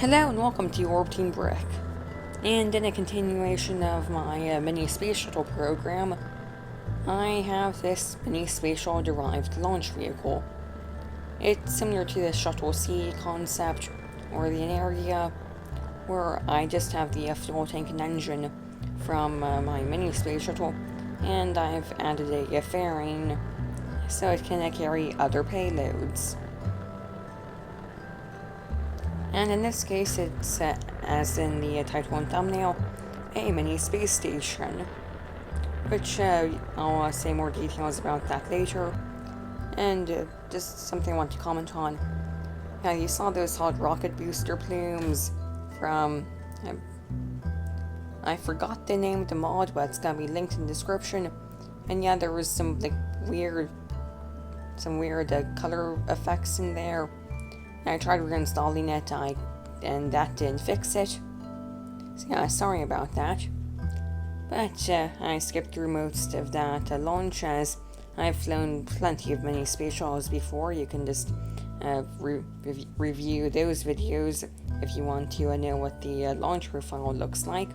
Hello and welcome to Orbiting Brick. And in a continuation of my mini space shuttle program, I have this mini spatial derived launch vehicle. It's similar to the Shuttle C concept, or the area where I just have the fuel tank and engine from my mini space shuttle, and I've added a fairing so it can carry other payloads. And in this case, it's, as in the title and thumbnail, a mini space station, which I'll say more details about that later. And just something I want to comment on. Now, you saw those hot rocket booster plumes from, I forgot the name of the mod, but it's gonna be linked in the description. And yeah, there was some weird color effects in there. I tried reinstalling it, and that didn't fix it. So yeah, sorry about that. But I skipped through most of that launch, as I've flown plenty of mini space shuttles before. You can just review those videos if you want to know what the launch profile looks like.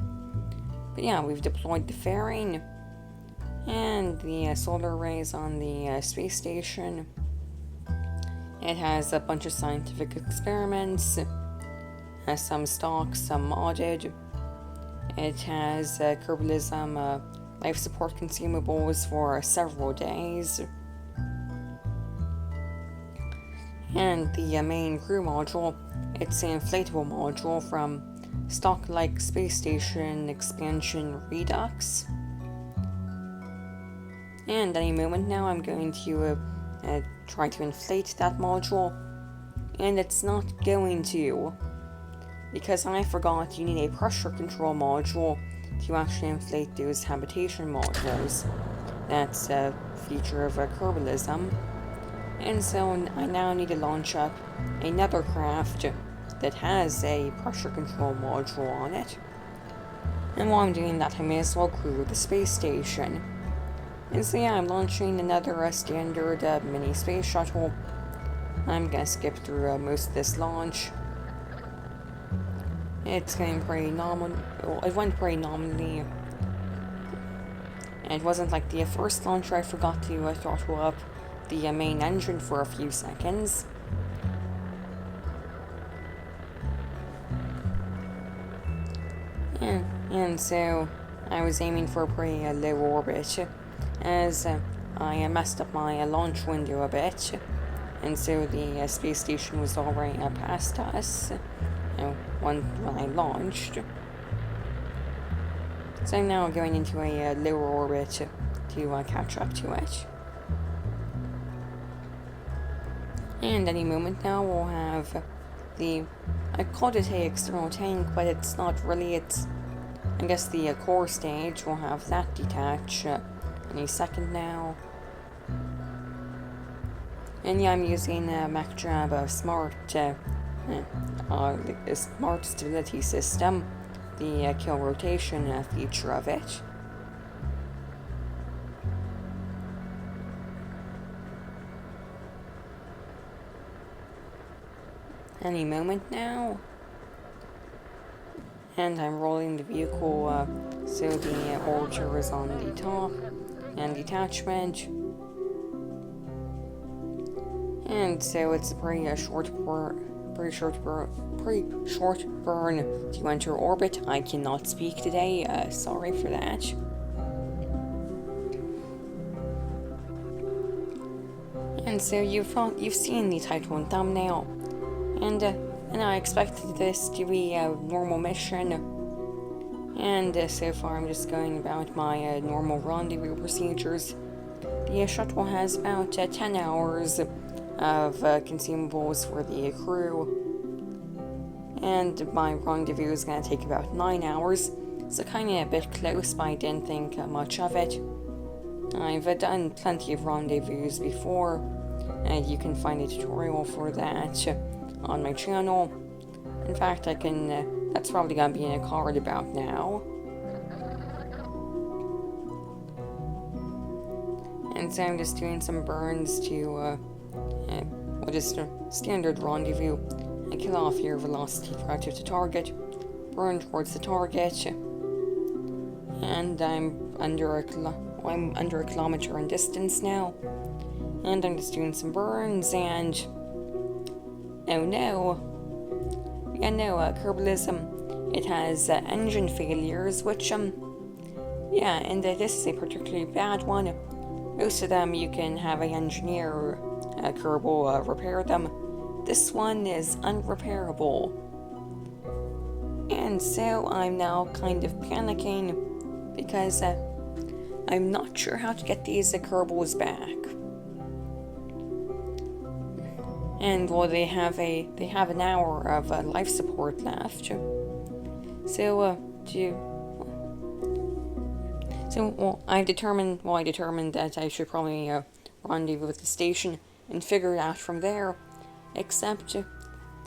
But yeah, we've deployed the fairing and the solar arrays on the space station. It has a bunch of scientific experiments, has some stock, some modded. It has Kerbalism life support consumables for several days. And the main crew module, it's an inflatable module from stock-like space station expansion Redux. And any moment now I'm going to try to inflate that module, and it's not going to, because I forgot you need a pressure control module to actually inflate those habitation modules. That's a feature of Kerbalism. And so I now need to launch up another craft that has a pressure control module on it. And while I'm doing that, I may as well crew the space station. And so yeah, I'm launching another standard mini space shuttle. I'm gonna skip through most of this launch. It's going pretty nominal. Well, it went pretty nominally. And it wasn't like the first launch where I forgot to throttle up the main engine for a few seconds. And so I was aiming for a pretty low orbit, as I messed up my launch window a bit, and so the space station was already past us when I launched. So I'm now going into a lower orbit to catch up to it. And any moment now we'll have I called it a external tank, but it's not really. It's, I guess, the core stage. We'll have that detach any second now. And yeah, I'm using MacJab Smart Smart Stability System, the kill rotation feature of it. Any moment now. And I'm rolling the vehicle so the orbiter is on the top, and detachment. And so it's a pretty short burn to enter orbit. I cannot speak today, sorry for that. And so you've seen the title and thumbnail, and I expected this to be a normal mission, and so far I'm just going about my normal rendezvous procedures. The shuttle has about 10 hours of consumables for the crew, and my rendezvous is going to take about 9 hours, so kind of a bit close, but I didn't think much of it. I've done plenty of rendezvous before, and you can find a tutorial for that on my channel. In fact, that's probably gonna be in a card about now. And so I'm just doing some burns to just a standard rendezvous kill off your velocity prior to the target, burn towards the target, and I'm under a kilometer in distance now, and I'm just doing some burns, and oh no, Kerbalism, it has engine failures, which yeah, and this is a particularly bad one. Most of them you can have an engineer, Kerbal, repair them. This one is unrepairable. And so I'm now kind of panicking because I'm not sure how to get these Kerbals back. And well, they have an hour of life support left. So I determined that I should probably rendezvous with the station and figure it out from there. Except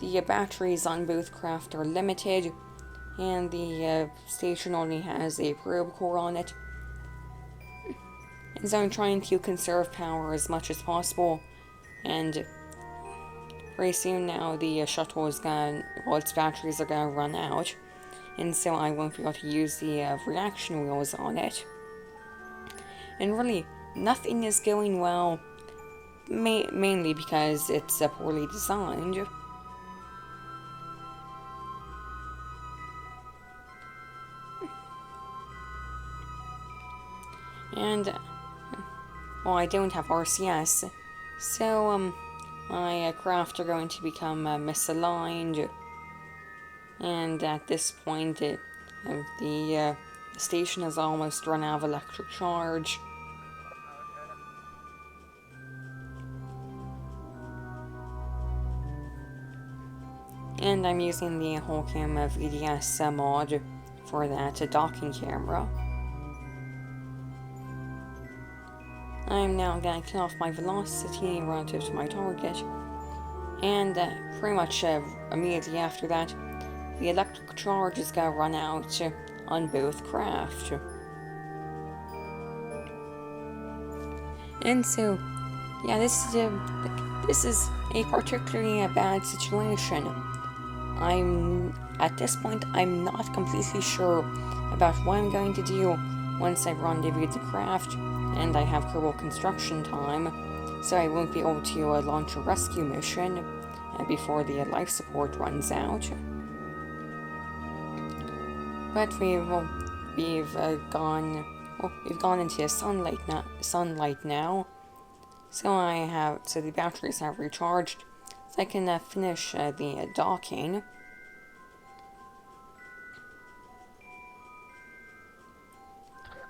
the batteries on both craft are limited, and the station only has a probe core on it. And so I'm trying to conserve power as much as possible, and very soon now the shuttle is its batteries are gonna run out, and so I won't be able to use the reaction wheels on it. And really, nothing is going well, mainly because it's poorly designed. And, well, I don't have RCS, so my craft are going to become misaligned, and at this point the station has almost run out of electric charge. And I'm using the Holcam VDS mod for that docking camera. I'm now going to kill off my velocity relative to my target, and pretty much immediately after that, the electric charge is going to run out on both craft. And so, yeah, this is a particularly bad situation. At this point, I'm not completely sure about what I'm going to do once I rendezvous the craft, and I have Kerbal construction time, so I won't be able to launch a rescue mission before the life support runs out. But we've gone into sunlight now, so the batteries have recharged, so I can finish the docking.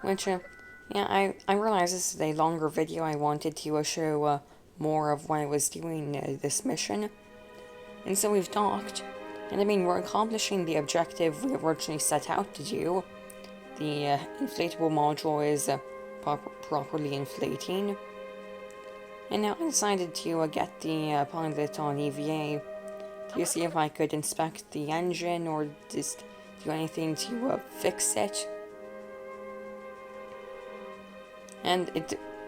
Which, yeah, I realize this is a longer video. I wanted to show more of what I was doing this mission. And so we've docked, and I mean, we're accomplishing the objective we originally set out to do. The inflatable module is properly inflating. And now I decided to get the pilot on EVA to see if I could inspect the engine or just do anything to fix it. And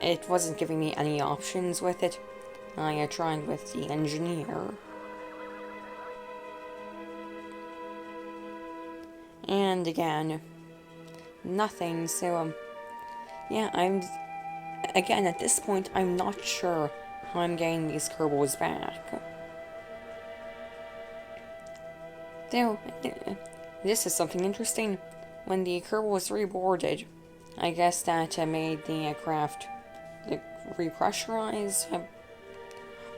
it wasn't giving me any options with it. I tried with the engineer. And again, nothing, so, yeah, again, at this point, I'm not sure how I'm getting these Kerbals back. Though, this is something interesting. When the Kerbal was reboarded, I guess that made the craft repressurize.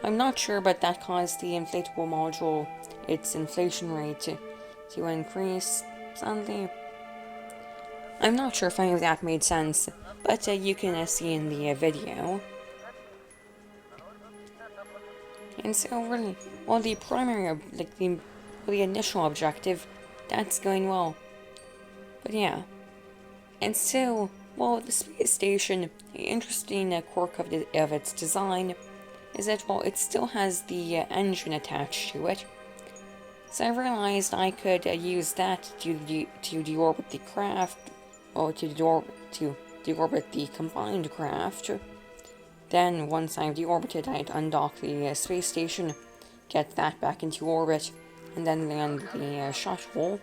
I'm not sure, but that caused the inflatable module, its inflation rate, to increase suddenly. I'm not sure if any of that made sense, but you can see in the video. And so really, well, the primary, the initial objective, that's going well. But yeah. And so, well, the space station, the interesting quirk of its design is that, well, it still has the engine attached to it. So I realized I could use that to deorbit the craft, or to deorbit the combined craft. Then, once I've deorbited, I'd undock the space station, get that back into orbit, and then land the shuttle.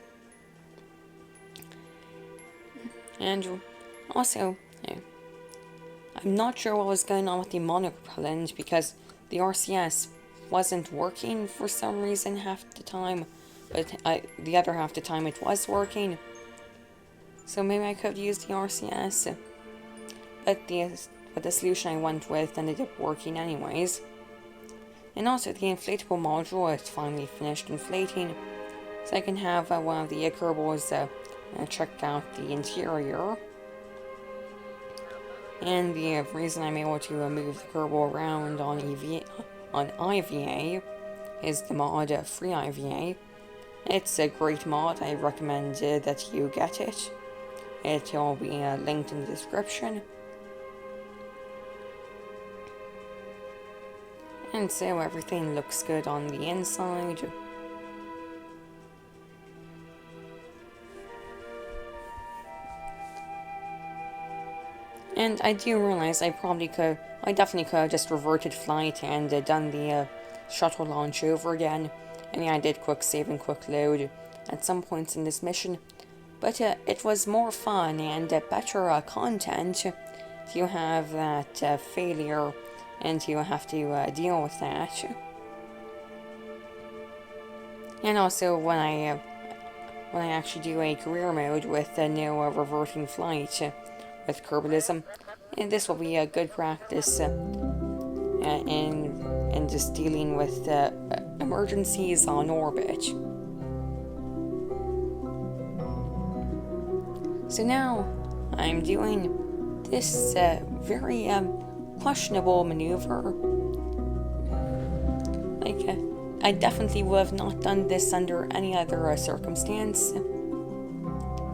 And also, I'm not sure what was going on with the monopropellant, because the RCS wasn't working for some reason half the time, but the other half the time it was working. So maybe I could use the RCS, but the solution I went with ended up working anyways. And also the inflatable module, it finally finished inflating, so I can have one of the Kerbals check out the interior. And the reason I'm able to move the Kerbal around on IVA is the mod Free IVA. It's a great mod. I recommend that you get it. It will be linked in the description. And so everything looks good on the inside. And I do realize I definitely could have just reverted flight and done the shuttle launch over again. And yeah, I did quick save and quick load at some points in this mission. But it was more fun and better content to have that failure and you have to deal with that. And also when I actually do a career mode with no reverting flight with Kerbalism, and this will be a good practice in just dealing with emergencies on orbit. So now I'm doing this very questionable maneuver. I definitely would have not done this under any other circumstance.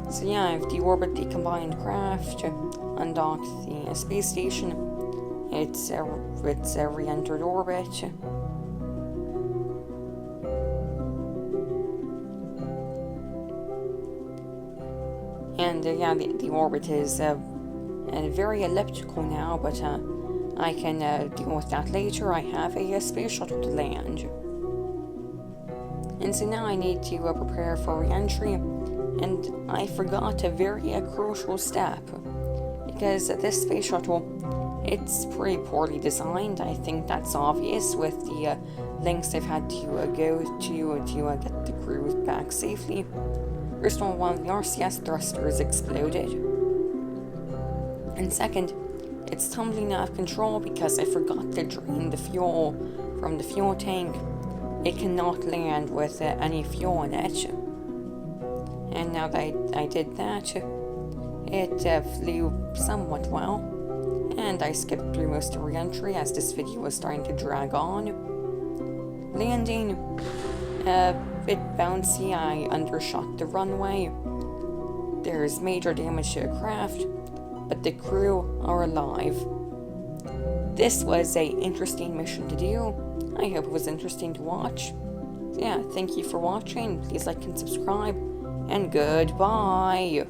So yeah, I've deorbited the combined craft, undocked the space station. It's re-entered orbit. And yeah, the orbit is very elliptical now, but I can deal with that later. I have a space shuttle to land. And so now I need to prepare for re-entry, and I forgot a very crucial step, because this space shuttle, it's pretty poorly designed. I think that's obvious with the lengths they've had to go to get the crew back safely. First of all, one of the RCS thrusters exploded. And second, it's tumbling out of control because I forgot to drain the fuel from the fuel tank. It cannot land with any fuel in it. And now that I did that, it flew somewhat well. And I skipped through most of re-entry as this video was starting to drag on. Landing, a bit bouncy, I undershot the runway. There's major damage to the craft, but the crew are alive. This was an interesting mission to do. I hope it was interesting to watch. So yeah, thank you for watching. Please like and subscribe, and goodbye.